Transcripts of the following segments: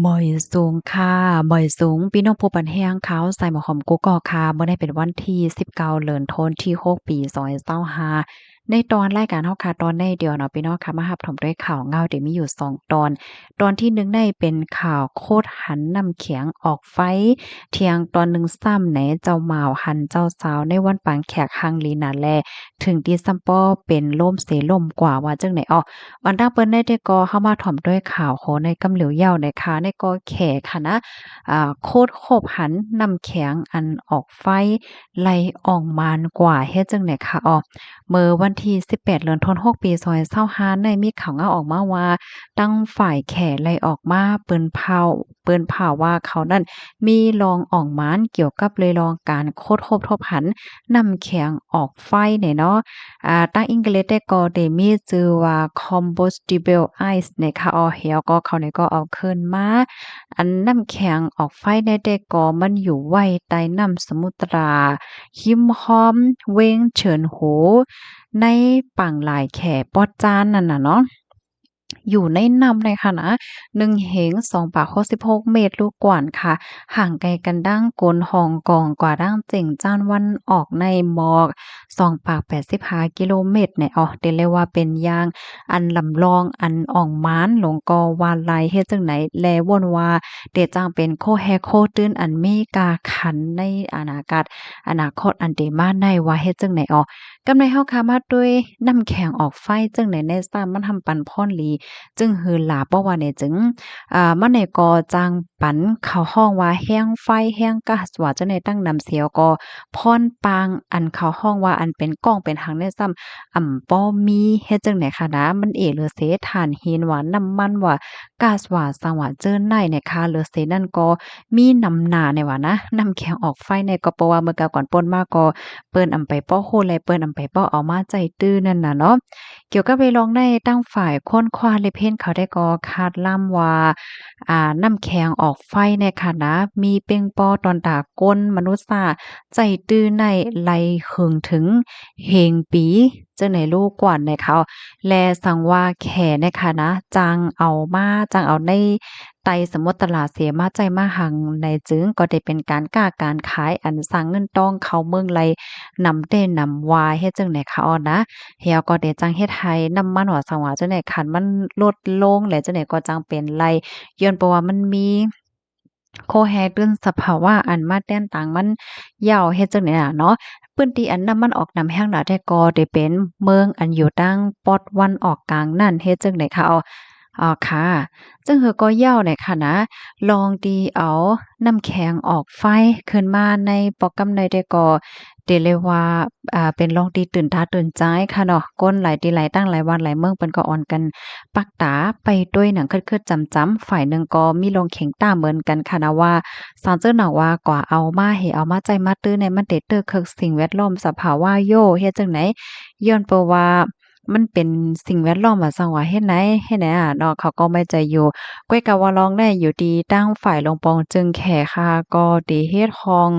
บ่อยสูงค่ะบ่อยสูงพี่น้องผู้ปันแห้งเขาใส่หมอหอมกุ๊กกอกค่ะเมื่อได้เป็นวันที่19เดือนธันวาคมที่6ปี2025ในตอนรายการเฮาค่ะตอนในเดียวเนาะพี่น้องค่ะมารับชมด้วยข่าวเงาที่มีอยู่2ตอนตอนที่1ได้เป็นข่าวโคตรหันน้ำเขียงออกไฟเที่ยงตอนหนึ่งซ้ำไหนเจ้าบ่าวหันเจ้าสาวในวันปางแขกฮังลีนาแลถึงดีซัมปอเป็นล่มเสล่มกว่าว่าจังไหนอ้อ อันดับเปิ้นได้แต่ก็เข้ามาถ่อมด้วยข่าวโหในกำเหลียวเหย้านะคะในก็แขค่ะนะโคตรโคบหันนำแข็งอันออกไฟไล่อ่องมานกว่าเฮ็ดจังได๋คะอ้อเมื่อวันที่18เดือนธันวาคมปี2025ได้มีข่าวออกมาว่าตั้งฝ่ายแขไล่ออกมาเปิ้นเผาว่าเขานั้นมีลองอ่องม้านเกี่ยวกับเลยลองการโคตรโคบทบหันนำแข็งออกไฟเนี่ยเนาะ ตั้งอังกฤษได้ก็ได้มีชื่อว่า combustible ice นะคะอ้อเหี่ยวก็เขานี่ก็เอาขึ้นมาอันน้ำแข็งออกไฟได้แต่ก็มันอยู่ไว้ใต้น้ำสมุทราหิมห้อมเว้งเฉินโหในปังหลายแข่ปอดจานนั่นน่ะเนาะ อยู่ในน้ำเลยค่ะนะ1เหง2ปาก66เมตรลูกกว่านค่ะห่างไกลกันดั้งโกนหองกองกว่าดั้งเจิ่งจ้านวันออกในหมอก2ปาก85กิโลเมตรเนี่ยอ๋อเรียกเลยว่าเป็นอย่างอันลำลองอันอ่องม้านหลงกอวาลัยเฮ็ดจั่งไหนแลว่นว่าเดะจั่งเป็นโคแฮโคตื้นอันมีกาขันในอนาคตอันเดมาในว่าเฮ็ดจั่งไหนอ๋อกำในเฮาค่ะมาด้วยน้ำแข็งออกไฟจั่งไหนในซ้ำมันทำปันพ่อนหลี จึงหือหลาเพราะว่าเนี่ยจึงมันเนี่ยก็จางปันเขาห้องว่าแห้งไฟแห้งก๊าซว่าจะในตั้งนำเสียวก็พรปางอันเขาห้องว่าอันเป็นก้องเป็นหางได้ซ้ำป้อมีเฮ็ดจังไหนคะนะมันหรือเสถ่านหินว่าน้ำมันว่าก๊าซว่าสังว่าเจิ้นในเนี่ยค่ะหรือเสนั่นก็มีน้ำหนาเนี่ยว่านะน้ำแข็งออกไฟเนี่ยก็เพราะว่าเมื่อกาก่อนป่นมาก็เปิ้นไปป้อโฮแลเปิ้นไปป้อเอามาใจตื้อนั่นน่ะเนาะ เกี่ยวกับไปลองได้ตั้งฝ่ายค้นคว้าเลยเพ่นเขาได้ก็คาดล่ำว่าน้ำแข็งออกไฟเนี่ยค่ะนะมีเป้งปอตอนตาก้นมนุษย์ซาใจตื้อในไหลหึงถึงเฮงปีเจ้าไหนลูกกว่าในเขาแลสังว่าแขเนี่ยค่ะนะจังเอาในไตสมมุติตลาดเสียมาใจมาหังในจึงก็ได้เป็นการก้าการขายอันสร้างเงินต้องเขาเมืองไลนำเต้นำวายเฮ็ดจังไหนคะอ้อนะ เฮียก็ได้จังเฮ็ดให้น้ำมันหัวสังว่าจังได๋คันมันลดลงแล้วจังได๋ก็จังเป็นไรย้อนเพราะว่ามันมีโคแฮเรื่องสภาวะอันมาแต้นต่างมันยาวเฮ็ดจังได๋น่ะเนาะพื้นที่อันน้ำมันออกนำแห้งน่ะแต่ก็ได้เป็นเมืองอันอยู่ทางปอดวันออกกลางนั่นเฮ็ดจังได๋คะค่ะจึงหือก็เหย้าเนี่ยค่ะนะลองตีเอาน้ำแข็งออกไฟขึ้นมาในปอกกำในได้ก็เดเลยว่าเป็นลองตีตื่นตาตื่นใจค่ะเนาะก้นหลายตีหลายตั้งหลายวันหลายเมืองเปิ้นก็ออนกันปักตาไปด้วยหนังคึดๆจำๆฝ่ายหนึ่งก็มีลงเข็งต้าเหมือนกันค่ะนะว่าสารเจ้าหน่าว่ากว่าเอามาให้เอามาใจมาตื้อในมันเตเตอคึกสิ่งแวดล้อมสภาวะโยเฮ็ดจังไหนย้อนเพราะว่า มันเป็นสิ่งแวดล้อมอะซังว่าเฮ็ดไหนเนาะเขาก็ไม่ใจอยู่ก้อยกะว่าลองได้อยู่ดีตั้งฝ่ายลงปองจึงแขค่ะก็ดีเฮ็ดห้อง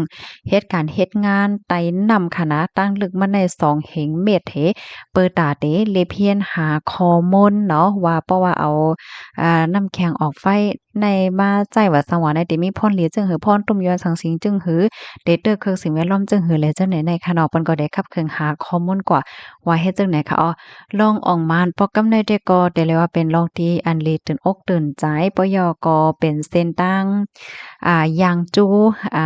เฮ็ดการเฮ็ดงานไต่นำค่ะนะตั้งลึกมาใน2เหงเม็ดเเปิดตาเตเลยเพียนหาข้อมูลเนาะว่าเพราะว่าเอาน้ำแข็งออกไฟในมาใจว่าซังว่าในติมีพ่นเหลียจึงหือพ่นตุ้มยอนสังสิงจึงหือเดเตอร์คือสิ่งแวดล้อมจึงหือและจังไหนในค่ะเนาะเปิ้นก็ได้ขับเครื่องหาข้อมูลกว่าว่าเฮ็ดจังไหนคะลองอ่องมานปอกกำในได้ก็ได้เลยว่าเป็นลองที่อันลีตื่นอกตื่นใจปยก็เป็นเส้นตั้งยางจู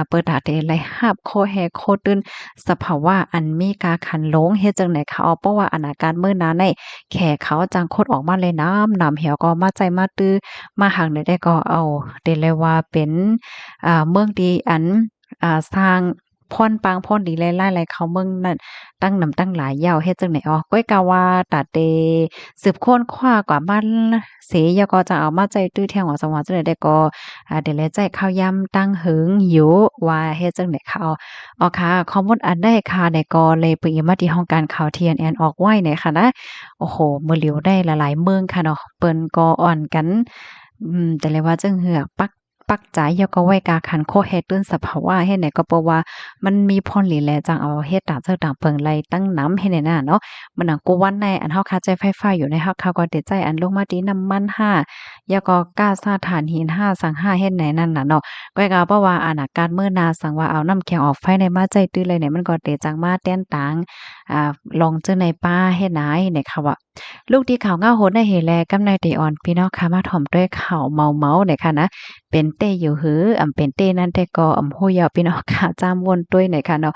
เปิดหาได้ไหลหับโคแฮโคตื่นสภาวะอันมีกาขันหลงเฮ็ดจังไหนคะเพราะว่าอนาการมื้อนั้นได้แขเขาจังคดออกมาเลยน้ำเหี่ยวก็มาใจมาตื้อมาหักได้ก็เอาได้เลยว่าเป็นเมืองที่อันสร้างพ่อนปางพ่อนดีหลายๆหลายเขาเมืองนั้น ตั้งนำตั้งหลายยาวเฮ็ดจังไหนก้อยกะว่าตาเตสืบค้นคว้ากว่าบ้านเสยก็จะเอามาใจตื้อแทงของสว่างจังได๋ได้ก็เดี๋ยวแลใจข้าวยำตั้งหึงอยู่ว่าเฮ็ดจังได๋ค่ะค่ะข้อมูลอันใดค่ะได้ก็เลยปึงมาที่ห้องการข่าว TNN ออกไว้เนี่ยค่ะนะโอ้โฮมื้อเหลียวได้หลายๆเมืองค่ะเนาะเปิ้นก็อ่อนกันแต่เลยว่าจังเหือปัก ปักใจยก็ไว้กาขันโคเฮ็ดตื้นสภาวะเฮ็ดไหนก็เพราะว่ามันมีพรหลีแลจังเอาเฮ็ดตางเจ้าต่างเปิงไหลตั้งน้ำเฮ็ดไหนน่ะเนาะมันหนังกูวันในอันเฮาคาใจไฟฟ้าอยู่ในเฮาก็เตใจอันลงมาที่น้ำมัน5ยก็ก๊าซถ่านหิน5สัง5เฮ็ดไหนนั่นน่ะเนาะก้อยก็เพราะว่าอันน่ะการมื้อนาสั่งว่าเอาน้ำแข็งออกไฟในมาใจตื้อเลยเนี่ยมันก็เตจังมาแต้นตางลองเจอในป่าเฮ็ดไหนเนี่ยค่ะว่าลูกที่เขาง่าโหดในเหแลกำในตีอ่อนพี่น้องค่ะมาถ่อมด้วยข่าวเมาๆเนี่ยค่ะนะเป็นเต้อยู่หือเป็นเต้นั่นแต่ก็ฮู้ยาวพี่น้องค่ะจามวนด้วยเนี่ยค่ะเนาะ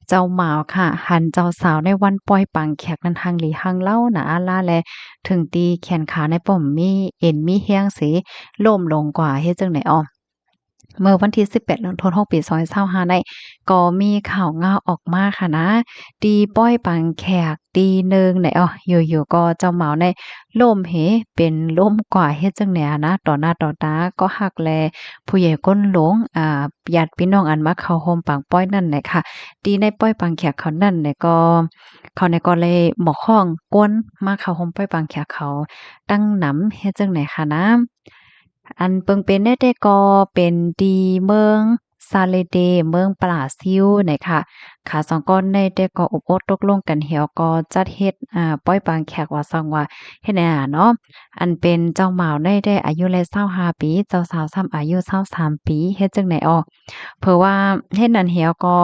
เจ้าหมาวค่ะหันเจ้าสาวในวันปล่อยปังแขกนั้นหังหลีหังเล่าหนาล่าแลถึงตีแขนขาในป้อมมีเอ็นมีเฮียงสิล่มลงกว่าเฮ็ดจังไหนอ้อเมื่อวันที่18เดือนธันวาคมปี2025ได้ก็มีข่าวง่าวออกมาค่ะนะตีป้อยปังแขกตีหนึ่งไหนอ้ออยู่ๆก็เจ้าเหมาในล่มเหเป็นล่มกว่าเฮ็ดจังแหนนะต่อหน้าต่อตาก็ฮักแลผู้ใหญ่ก้นหลงญาติพี่น้องอันมาเข้าโฮมปังป้อยนั่นแหละค่ะตีในป้อยปังแขกเขานั่นเนี่ยก็เขาเนี่ยก็เลยหมอข้องก้นมาเข้าโฮมป้อยปังแขกเขาตั้งหนำเฮ็ดจังไหนคะนะ อันเปิงเป็นได้แต่ก็เป็นดีเมืองซาเลเดเมืองปลาซิวเนี่ยค่ะขาสองก้อนในแต่ก็อบโอตกลงกันเหี่ยวก็จัดเฮ็ดปล่อยปางแขกว่าซังว่าเฮ็ดแนวเนาะอันเป็นเจ้าหม่าวได้อายุเลย25ปีเจ้าสาวซ้ำอายุ23ปีเฮ็ดจังได๋อ้อเพราะว่าเฮ็ดนั่นเหี่ยวก็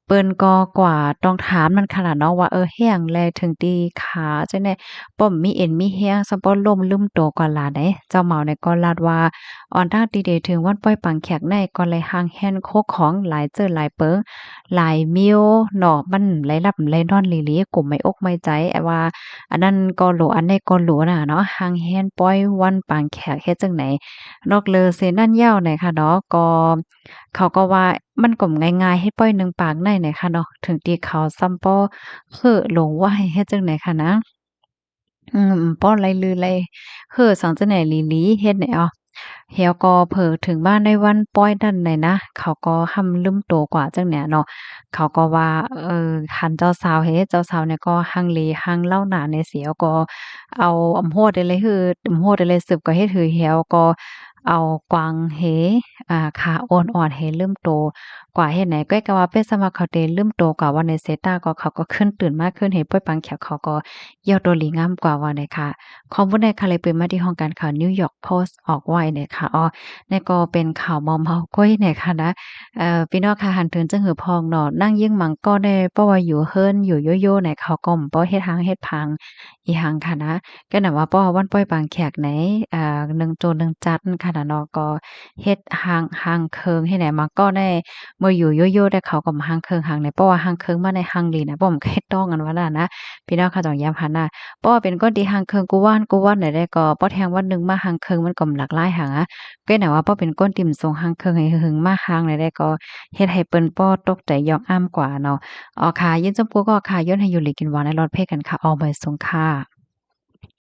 เปิ้นก็กว่าต้องถามมันขนาดเนาะว่าเฮียงแลถึงตีขาจังได๋ป้อมมีเอ็นมีแรงซัมบ่ล้มลืมโตกว่าหลาใดเจ้าหม่าวเนี่ยก็ลาดว่า ออนทางตีเดถึงวันปล่อยปังแขกในก็เลยหางแฮนโคกของหลายเจอหลายเปิงหลายมิ้วหนอมันไหลลับไหลนอนหลีๆกลุ่มไม่อกไม่ใจไอ้ว่าอันนั้นก็โหลอันนี้ก็โหลน่ะเนาะหางแฮนปล่อยวันปังแขกเฮ็ดจังไหนนอกเลอเซนั่นยาวไหนค่ะเนาะก็เขาก็ว่ามันก็ง่ายๆให้ปล่อยหนึ่งปากในไหนค่ะเนาะถึงที่เขาซ้ำป้อคือหลงว่าให้เฮ็ดจังไหนค่ะนะป้อไลลือไลสังจังไหนหลีๆเฮ็ดไหนอ้อ เฮียก็เผลอถึงบ้านในวันป้อยนั่นเลยนะเขาก็ห่ำลืมโตกว่าจังเนี่ยเนาะเขาก็ว่าคันเจ้าสาวเฮ็ดเจ้าสาวเนี่ยก็หังเลหังเล่าหนาในเสียวก็เอาอำโฮดได้เลยคืออำโฮดได้เลยสืบก็เฮ็ดหือเหี่ยวก็เอากวางเหขาอ่อนๆให้ลืมโตกว่าเฮ็ดไหนก้อยก็ว่าเป็นสมัครเขาเตลืมโตกว่าว่าในเซตาก็เขาก็ขึ้นตื่นมากขึ้นเฮ็ดป้อยปังแขวเขาก็เหี่ยวตัวหลีงามกว่าว่าไหนค่ะ ข้อมูลในค่ะเลยเปิดมาที่ห้องการข่าว New York Post ออกไว้เนี่ยค่ะนี่ก็เป็นข่าวเมาๆก้อยเนี่ยค่ะนะพี่น้องค่ะหันถึงจังหือพองเนาะนั่งยิ่งมังก็ได้เพราะว่าอยู่เฮิรนอยู่โยๆเนี่ยเขาก็บ่เฮ็ดหางเฮ็ดพังอีหังค่ะนะก็น่ะว่าป้อวันป้อยปางแขกไหนหนึ่งโจรหนึ่งจัดค่ะนะเนาะก็เฮ็ดหางเคิงให้ไหนมาก็ได้เมื่ออยู่โยๆได้เขาก็มาหางเคิงหางไหนเพราะว่าหางเคิงมาในหางลีนะบ่มเคยต้องกันว่าน่ะนะพี่น้องค่ะต้องย้ำหันน่ะ เพราะว่าเป็นก้นที่หังเคิงกูว่านได้ได้ก็บ่แทงวันหนึ่งมาหังเคิงมันก็หลากหลายหังอะก็น่ะว่าบ่เป็นก้นติ่มทรงหังเคิงให้หึงมาหังได้ได้ก็เฮ็ดให้เปิ้นป้อตกใจยอกอ้ำกว่าเนาะค่ะยินจมกูก็ค่ะย้อนให้อยู่หลีกินหวานในรถเพกันค่ะออกใบสงค่ะ